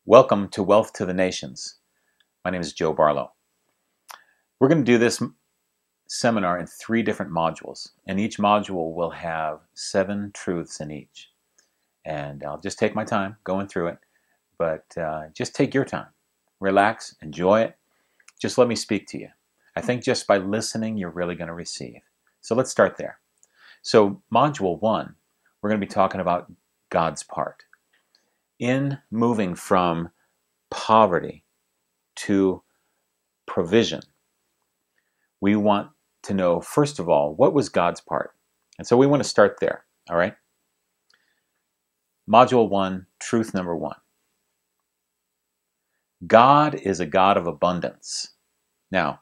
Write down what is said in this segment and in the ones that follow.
Welcome to Wealth to the Nations. My name is Joe Barlow. We're going to do this seminar in 3 different modules, and each module will have 7 truths in each. And I'll just take my time going through it, but just take your time. Relax, enjoy it. Just let me speak to you. I think just by listening, you're really going to receive. So let's start there. So module 1, we're going to be talking about God's part. In moving from poverty to provision, we want to know, first of all, what was God's part? And so we want to start there, all right? Module 1, truth number 1. God is a God of abundance. Now,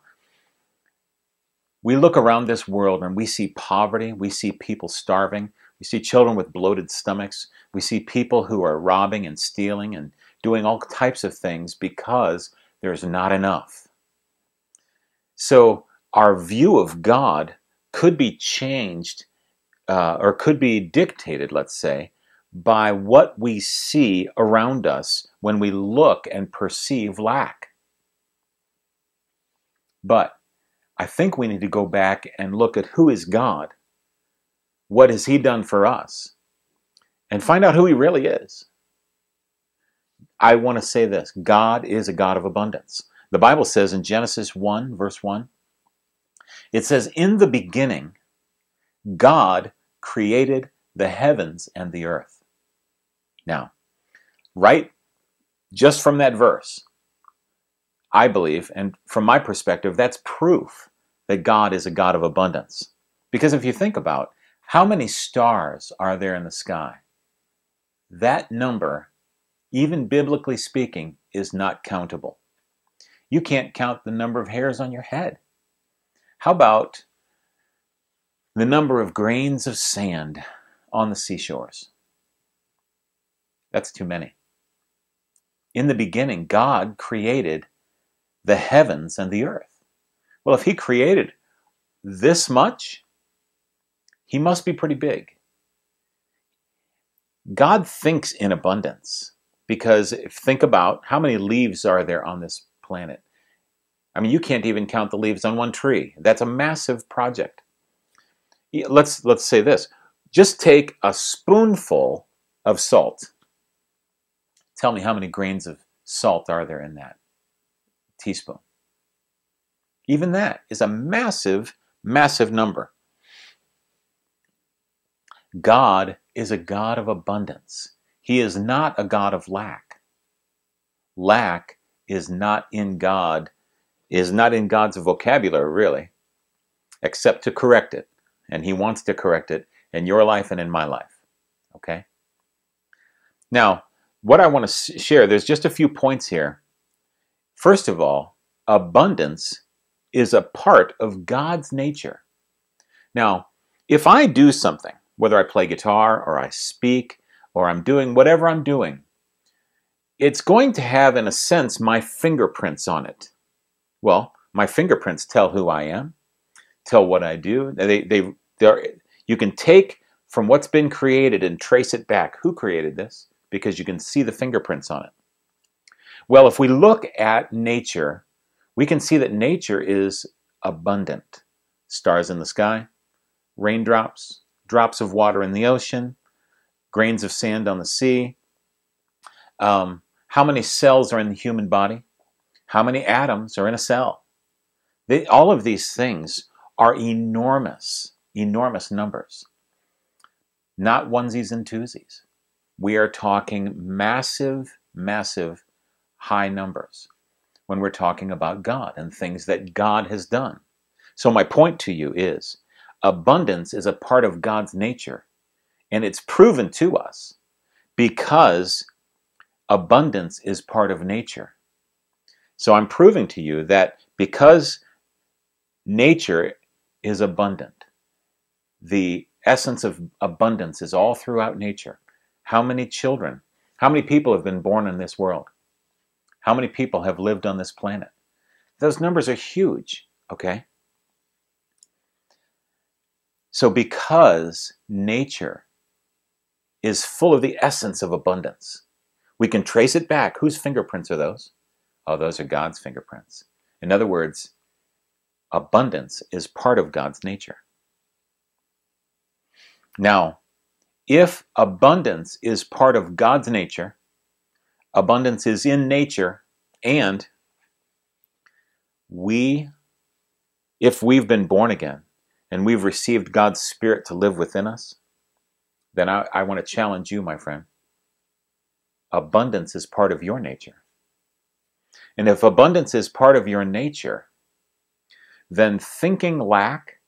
we look around this world and we see poverty, we see people starving, we see children with bloated stomachs, we see people who are robbing and stealing and doing all types of things because there's not enough. So our view of God could be changed or could be dictated, let's say, by what we see around us when we look and perceive lack. But I think we need to go back and look at who is God, what has He done for us, and find out who He really is. I want to say this: God is a God of abundance. The Bible says in Genesis 1, verse 1, it says, "In the beginning, God created the heavens and the earth." Now, right just from that verse, I believe, and from my perspective, that's proof that God is a God of abundance. Because if you think about how many stars are there in the sky, that number, even biblically speaking, is not countable. You can't count the number of hairs on your head. How about the number of grains of sand on the seashores? That's too many. In the beginning, God created the heavens and the earth. Well, if He created this much, He must be pretty big. God thinks in abundance because think about how many leaves are there on this planet. I mean, you can't even count the leaves on one tree. That's a massive project. Let's say this. Just take a spoonful of salt. Tell me how many grains of salt are there in that teaspoon. Even that is a massive, massive number. God is a God of abundance. He is not a God of lack. Lack is not in God's vocabulary, really, except to correct it. And He wants to correct it in your life and in my life. Okay? Now, what I want to share, there's just a few points here. First of all, abundance is a part of God's nature. Now, if I do something, whether I play guitar or I speak or I'm doing whatever I'm doing, it's going to have, in a sense, my fingerprints on it. Well, my fingerprints tell who I am, tell what I do. You can take from what's been created and trace it back. Who created this? Because you can see the fingerprints on it. Well, if we look at nature, we can see that nature is abundant. Stars in the sky, raindrops, drops of water in the ocean, grains of sand on the sea. How many cells are in the human body? How many atoms are in a cell? All of these things are enormous, enormous numbers. Not onesies and twosies. We are talking massive, massive high numbers when we're talking about God and things that God has done. So my point to you is, abundance is a part of God's nature, and it's proven to us because abundance is part of nature. So I'm proving to you that because nature is abundant, the essence of abundance is all throughout nature. How many children, how many people have been born in this world? How many people have lived on this planet? Those numbers are huge, okay? So because nature is full of the essence of abundance, We can trace it back. Whose fingerprints are those? Oh, those are God's fingerprints. In other words, abundance is part of God's nature. Now, if abundance is part of God's nature, abundance is in nature, and if we've been born again and we've received God's Spirit to live within us, then I want to challenge you, my friend. Abundance is part of your nature. And if abundance is part of your nature, then thinking lack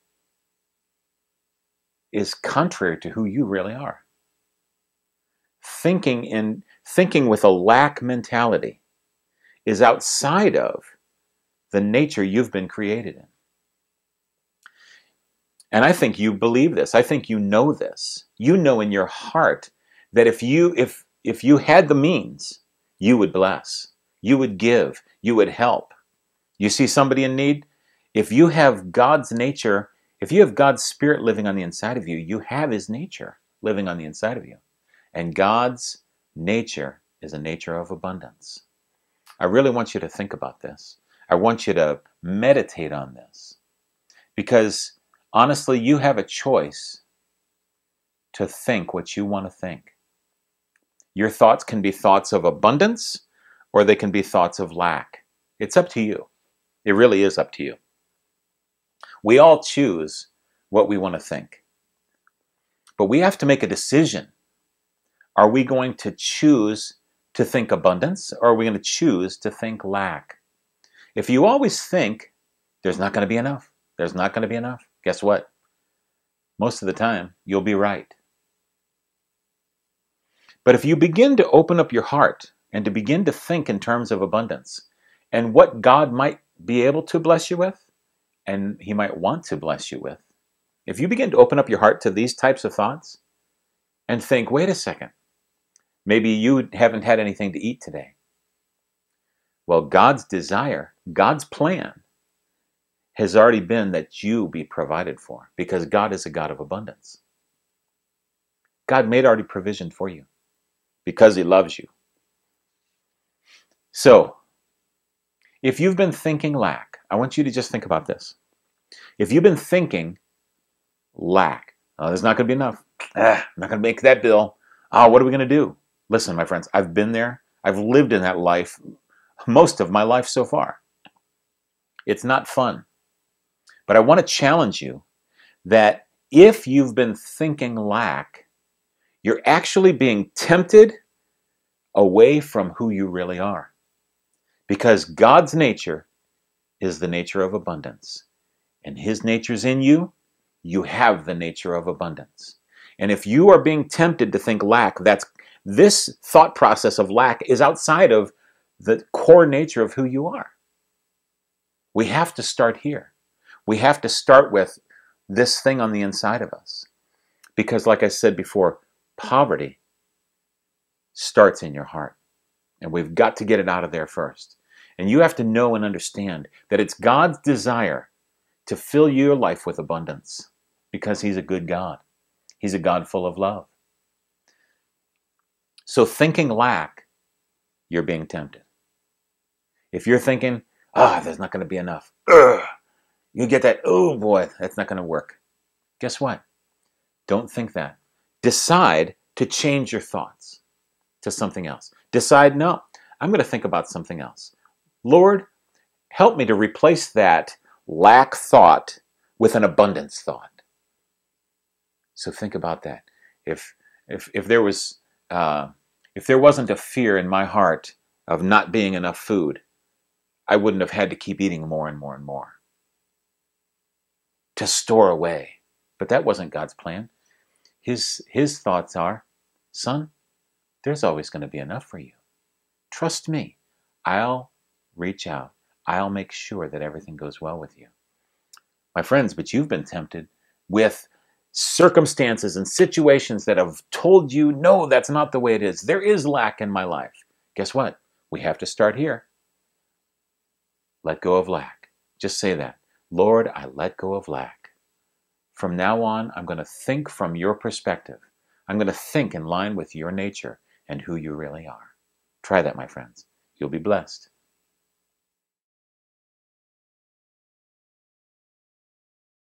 is contrary to who you really are. Thinking with a lack mentality is outside of the nature you've been created in. And I think you believe this. I think you know this. You know in your heart that if you had the means, you would bless, you would give, you would help. You see somebody in need? If you have God's nature, if you have God's Spirit living on the inside of you, you have His nature living on the inside of you. And God's nature is a nature of abundance. I really want you to think about this. I want you to meditate on this. Because honestly, you have a choice to think what you want to think. Your thoughts can be thoughts of abundance, or they can be thoughts of lack. It's up to you. It really is up to you. We all choose what we want to think. But we have to make a decision. Are we going to choose to think abundance, or are we going to choose to think lack? If you always think there's not going to be enough, there's not going to be enough, guess what? Most of the time, you'll be right. But if you begin to open up your heart and to begin to think in terms of abundance and what God might be able to bless you with, and He might want to bless you with, if you begin to open up your heart to these types of thoughts and think, wait a second, maybe you haven't had anything to eat today. Well, God's desire, God's plan has already been that you be provided for, because God is a God of abundance. God made already provision for you because He loves you. So, if you've been thinking lack, I want you to just think about this. If you've been thinking lack, oh, there's not going to be enough. I'm not going to make that bill. Oh, what are we going to do? Listen, my friends, I've been there. I've lived in that life most of my life so far. It's not fun. But I want to challenge you that if you've been thinking lack, you're actually being tempted away from who you really are. Because God's nature is the nature of abundance. And His nature's in you, you have the nature of abundance. And if you are being tempted to think lack, this thought process of lack is outside of the core nature of who you are. We have to start here. We have to start with this thing on the inside of us. Because like I said before, poverty starts in your heart. And we've got to get it out of there first. And you have to know and understand that it's God's desire to fill your life with abundance. Because He's a good God. He's a God full of love. So thinking lack, you're being tempted. If you're thinking, there's not going to be enough. You get that, oh boy, that's not going to work. Guess what? Don't think that. Decide to change your thoughts to something else. Decide, no, I'm going to think about something else. Lord, help me to replace that lack thought with an abundance thought. So think about that. If there wasn't a fear in my heart of not being enough food, I wouldn't have had to keep eating more and more and more to store away. But that wasn't God's plan. His thoughts are, son, there's always going to be enough for you. Trust me. I'll reach out. I'll make sure that everything goes well with you. My friends, but you've been tempted with circumstances and situations that have told you, no, that's not the way it is. There is lack in my life. Guess what? We have to start here. Let go of lack. Just say that. Lord, I let go of lack. From now on, I'm going to think from your perspective. I'm going to think in line with your nature and who you really are. Try that, my friends. You'll be blessed.